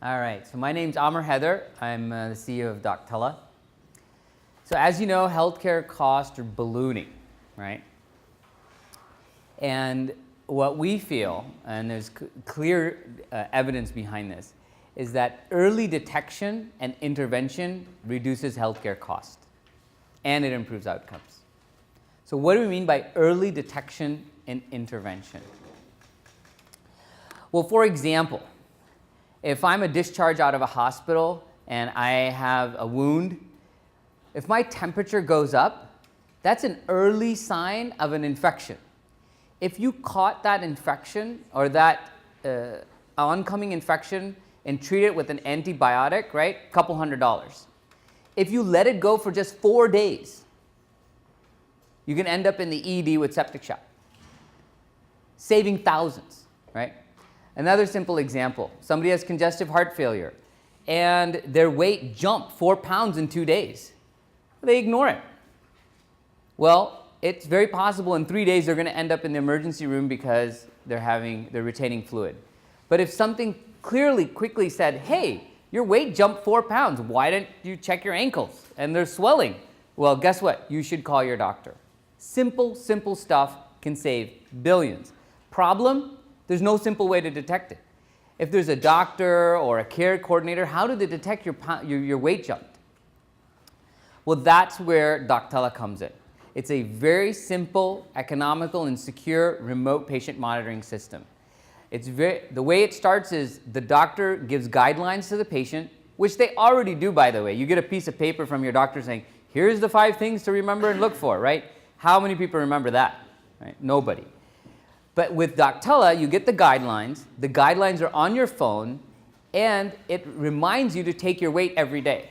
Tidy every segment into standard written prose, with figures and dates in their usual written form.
All right, so my name's Amer Hyder. I'm the CEO of Doctella. So as you know, healthcare costs are ballooning, right? And what we feel, and there's clear evidence behind this, is that early detection and intervention reduces healthcare costs, and it improves outcomes. So what do we mean by early detection and intervention? Well, for example, if I'm a discharge out of a hospital and I have a wound, if my temperature goes up, that's an early sign of an infection. If you caught that infection or that oncoming infection and treat it with an antibiotic, right, a couple $100. If you let it go for just 4 days, you can end up in the ED with septic shock, saving thousands, right? Another simple example, somebody has congestive heart failure and their weight jumped 4 pounds in 2 days. They ignore it. Well, it's very possible in 3 days they're going to end up in the emergency room because they're retaining fluid. But if something quickly said, hey, your weight jumped 4 pounds, why didn't you check your ankles? And they're swelling. Well, guess what? You should call your doctor. Simple stuff can save billions. Problem? There's no simple way to detect it. If there's a doctor or a care coordinator, how do they detect your weight jumped? Well, that's where Doctella comes in. It's a very simple, economical, and secure remote patient monitoring system. The way it starts is the doctor gives guidelines to the patient, which they already do, by the way. You get a piece of paper from your doctor saying, here's the 5 things to remember and look for, right? How many people remember that? Right? Nobody. But with Doctella, you get the guidelines are on your phone, and it reminds you to take your weight every day.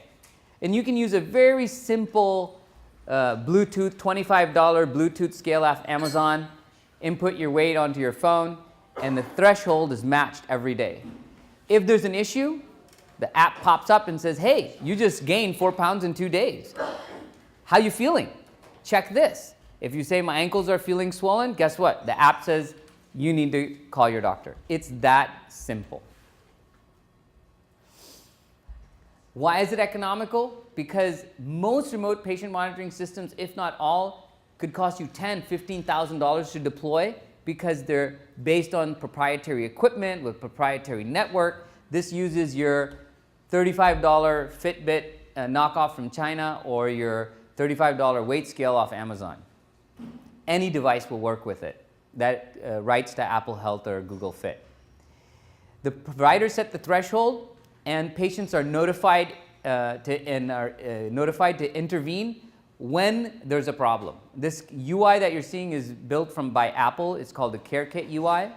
And you can use a very simple Bluetooth, $25 Bluetooth scale off Amazon, input your weight onto your phone, and the threshold is matched every day. If there's an issue, the app pops up and says, hey, you just gained 4 pounds in 2 days. How you feeling? Check this. If you say my ankles are feeling swollen, guess what? The app says you need to call your doctor. It's that simple. Why is it economical? Because most remote patient monitoring systems, if not all, could cost you $10,000, $15,000 to deploy because they're based on proprietary equipment with proprietary network. This uses your $35 Fitbit knockoff from China or your $35 weight scale off Amazon. Any device will work with it that writes to Apple Health or Google Fit. The providers set the threshold, and patients are notified to intervene when there's a problem. This UI that you're seeing is built by Apple. It's called the CareKit UI.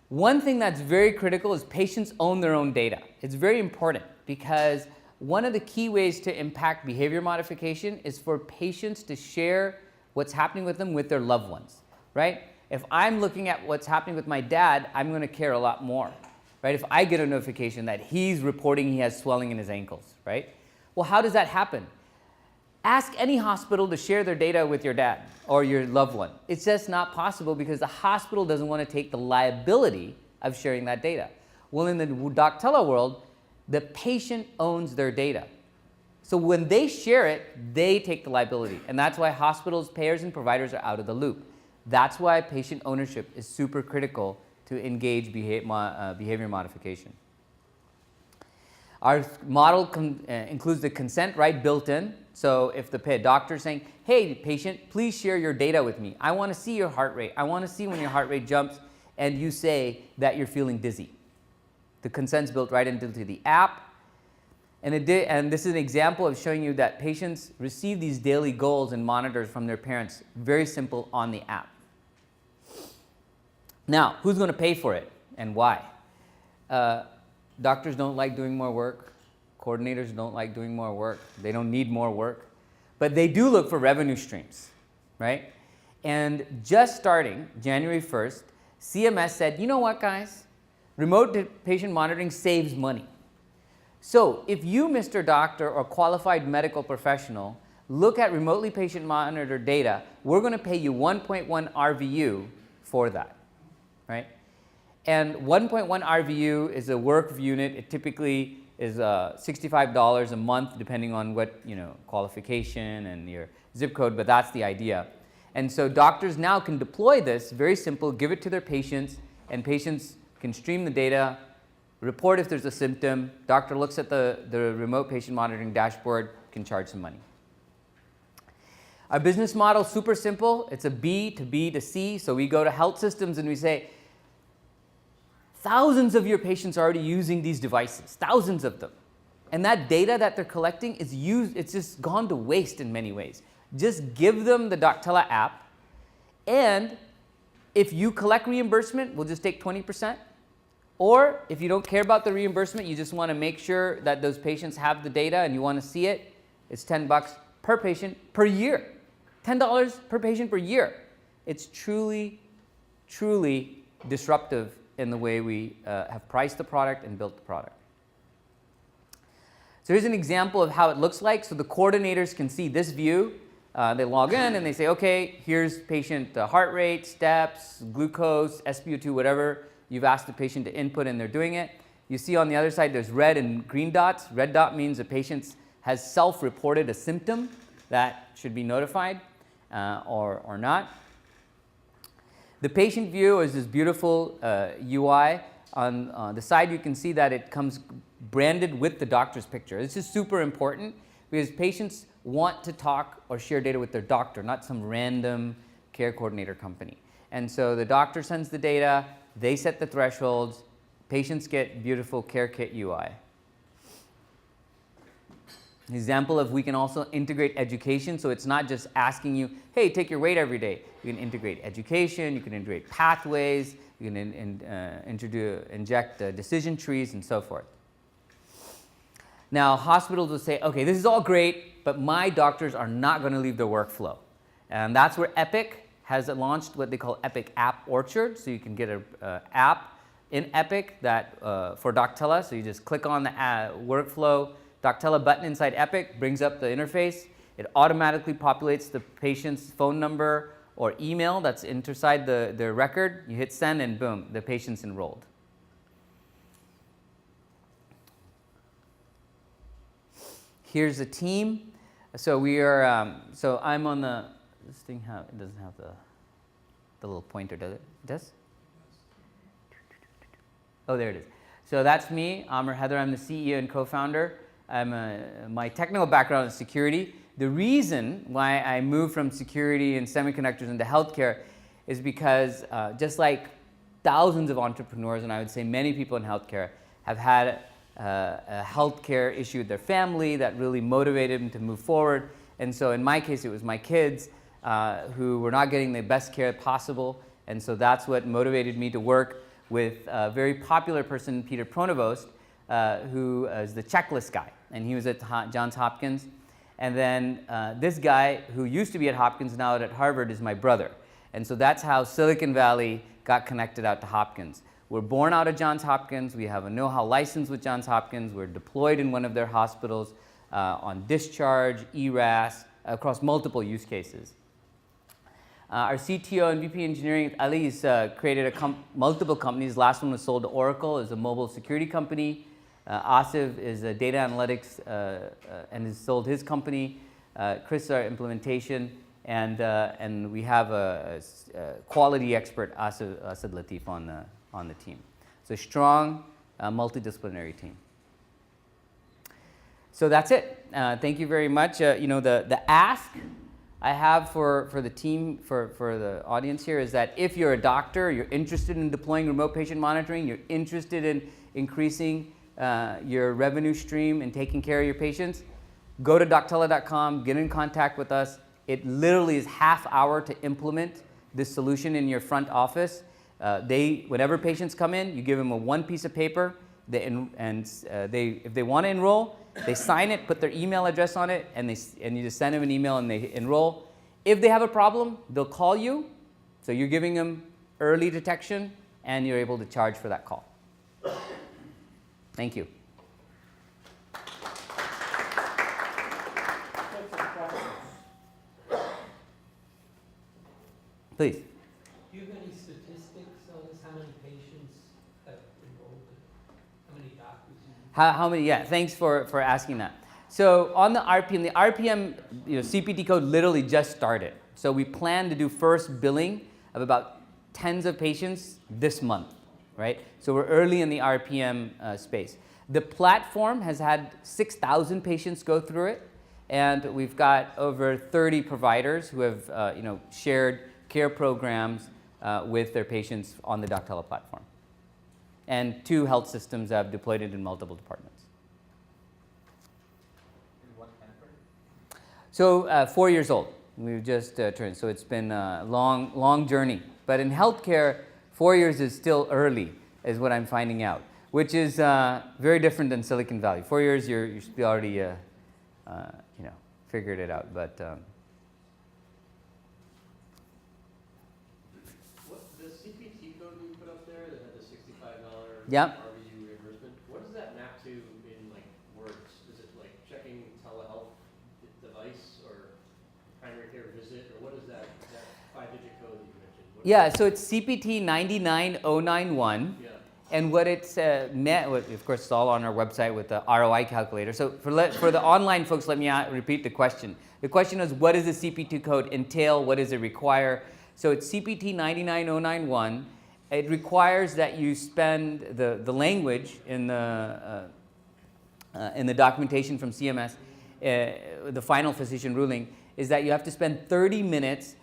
One thing that's very critical is patients own their own data. It's very important because one of the key ways to impact behavior modification is for patients to share what's happening with them with their loved ones, right? If I'm looking at what's happening with my dad, I'm going to care a lot more, right? If I get a notification that he's reporting he has swelling in his ankles, right? Well, how does that happen? Ask any hospital to share their data with your dad or your loved one. It's just not possible because the hospital doesn't want to take the liability of sharing that data. Well, in the Doctella world, the patient owns their data. So when they share it, they take the liability. And that's why hospitals, payers, and providers are out of the loop. That's why patient ownership is super critical to engage behavior modification. Our model includes the consent right built in. So if the doctor is saying, hey, patient, please share your data with me. I want to see your heart rate. I want to see when your heart rate jumps and you say that you're feeling dizzy. The consent's built right into the app. And this is an example of showing you that patients receive these daily goals and monitors from their parents, very simple on the app. Now, who's going to pay for it and why? Doctors don't like doing more work. Coordinators don't like doing more work. They don't need more work. But they do look for revenue streams, right? And just starting January 1st, CMS said, you know what, guys? Remote patient monitoring saves money. So if you, Mr. Doctor or qualified medical professional, look at remotely patient monitored data, we're going to pay you 1.1 RVU for that, right? And 1.1 RVU is a work unit. It typically is $65 a month, depending on what, qualification and your zip code, but that's the idea. And so doctors now can deploy this, very simple, give it to their patients, and patients can stream the data, report if there's a symptom, doctor looks at the remote patient monitoring dashboard, can charge some money. Our business model is super simple. It's a B to B to C. So we go to health systems and we say, thousands of your patients are already using these devices, thousands of them. And that data that they're collecting is used, it's just gone to waste in many ways. Just give them the Doctella app, and if you collect reimbursement, we'll just take 20%. Or if you don't care about the reimbursement, you just want to make sure that those patients have the data and you want to see it, it's $10 per patient per year. $10 per patient per year. It's truly, truly disruptive in the way we have priced the product and built the product. So here's an example of how it looks like. So the coordinators can see this view. They log in and they say, okay, here's patient heart rate, steps, glucose, SpO2, whatever you've asked the patient to input, and they're doing it. You see on the other side there's red and green dots. Red dot means the patient has self-reported a symptom that should be notified or not. The patient view is this beautiful UI. On the side you can see that it comes branded with the doctor's picture. This is super important because patients want to talk or share data with their doctor, not some random care coordinator company. And so the doctor sends the data, they set the thresholds, patients get beautiful care kit UI. An example of we can also integrate education, so it's not just asking you, hey, take your weight every day. You can integrate education, you can integrate pathways, you can inject decision trees and so forth. Now, hospitals will say, okay, this is all great, but my doctors are not going to leave their workflow. And that's where Epic has launched what they call Epic App Orchard. So you can get an app in Epic that for Doctella. So you just click on the workflow Doctella button inside Epic, brings up the interface. It automatically populates the patient's phone number or email that's inside the record. You hit send and boom, the patient's enrolled. Here's the team. So we are, so I'm on the, this thing, it doesn't have the little pointer, does it? It does? Oh, there it is. So that's me, Amer Hyder. I'm the CEO and co-founder. My technical background is security. The reason why I moved from security and semiconductors into healthcare is because just like thousands of entrepreneurs, and I would say many people in healthcare, have had a healthcare issue with their family that really motivated them to move forward. And so in my case, it was my kids who were not getting the best care possible. And so that's what motivated me to work with a very popular person, Peter Pronovost, who is the checklist guy. And he was at Johns Hopkins. And then this guy, who used to be at Hopkins, now at Harvard, is my brother. And so that's how Silicon Valley got connected out to Hopkins. We're born out of Johns Hopkins. We have a know-how license with Johns Hopkins. We're deployed in one of their hospitals on discharge, ERAS, across multiple use cases. Our CTO and VP engineering, Ali, has created multiple companies. Last one was sold to Oracle, is a mobile security company. Asif is a data analytics and has sold his company. Chris, our implementation, and we have a quality expert, Asad Latif, on the team. So strong, multidisciplinary team. So that's it. Thank you very much. The ask I have for the team, for the audience here, is that if you're a doctor, you're interested in deploying remote patient monitoring, you're interested in increasing your revenue stream and taking care of your patients, go to Doctella.com, get in contact with us. It literally is half hour to implement this solution in your front office. Whenever patients come in, you give them one piece of paper, if they want to enroll, they sign it, put their email address on it, and you just send them an email and they enroll. If they have a problem, they'll call you. So you're giving them early detection, and you're able to charge for that call. Thank you. Please. Do you have any statistics on this? How many patients have enrolled? How many doctors? How many? Yeah, thanks for asking that. So on the RPM CPT code literally just started. So we plan to do first billing of about tens of patients this month, right? So we're early in the RPM space. The platform has had 6,000 patients go through it, and we've got over 30 providers who have shared care programs with their patients on the Doctella platform. And 2 health systems have deployed it in multiple departments. So 4 years old. We've just turned. So it's been a long journey. But in healthcare, 4 years is still early, is what I'm finding out, which is very different than Silicon Valley. 4 years, you should be already figured it out. But what the CPT code you put up there that had the $65 Yep. RVU reimbursement? What does that map to in like words? Is it like checking telehealth device or primary care visit, or what is that 5-digit code that you mentioned? yeah, so it's CPT 99091. Yeah. And what it's of course, it's all on our website with the ROI calculator. So for the online folks, let me repeat the question. The question is, what does the CPT code entail? What does it require? So it's CPT 99091. It requires that you spend the language in the documentation from CMS, the final physician ruling, is that you have to spend 30 minutes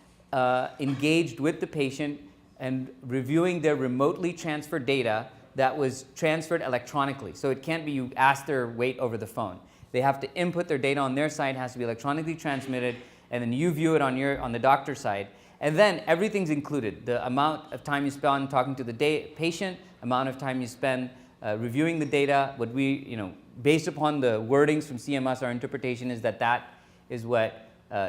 engaged with the patient and reviewing their remotely transferred data that was transferred electronically. So it can't be you ask their weight over the phone. They have to input their data on their side, has to be electronically transmitted, and then you view it on the doctor's side. And then everything's included. The amount of time you spend talking to the patient, amount of time you spend reviewing the data. What we, based upon the wordings from CMS, our interpretation is that is what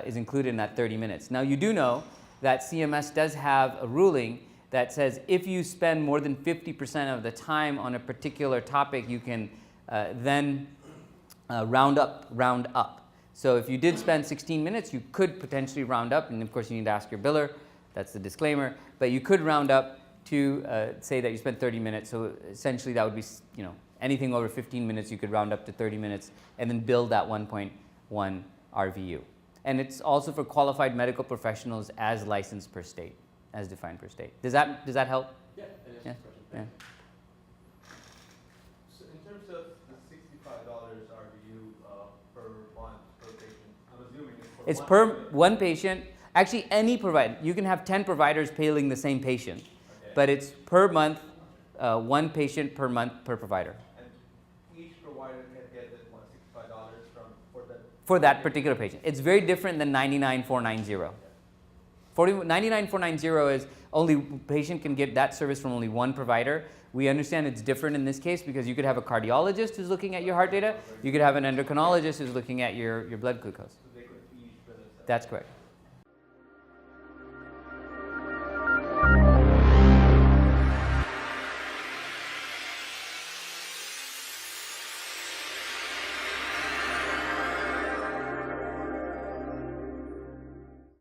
is included in that 30 minutes. Now you do know that CMS does have a ruling that says if you spend more than 50% of the time on a particular topic, you can then round up. So if you did spend 16 minutes, you could potentially round up, and of course you need to ask your biller, that's the disclaimer, but you could round up to say that you spent 30 minutes, so essentially that would be, anything over 15 minutes you could round up to 30 minutes and then bill that 1.1 RVU. And it's also for qualified medical professionals as licensed per state, as defined per state. Does that help? Yeah, that answers the question. Yeah. So in terms of the $65 RVU per month per patient, I'm assuming It's per one patient. Actually, any provider. You can have 10 providers paying the same patient, okay. but it's per month, one patient per month per provider. And each provider can get that $65 for that particular patient. It's very different than 99490. 99490 is only patient can get that service from only one provider. We understand it's different in this case because you could have a cardiologist who's looking at your heart data. You could have an endocrinologist who's looking at your blood glucose. So they could each bill themselves. That's correct.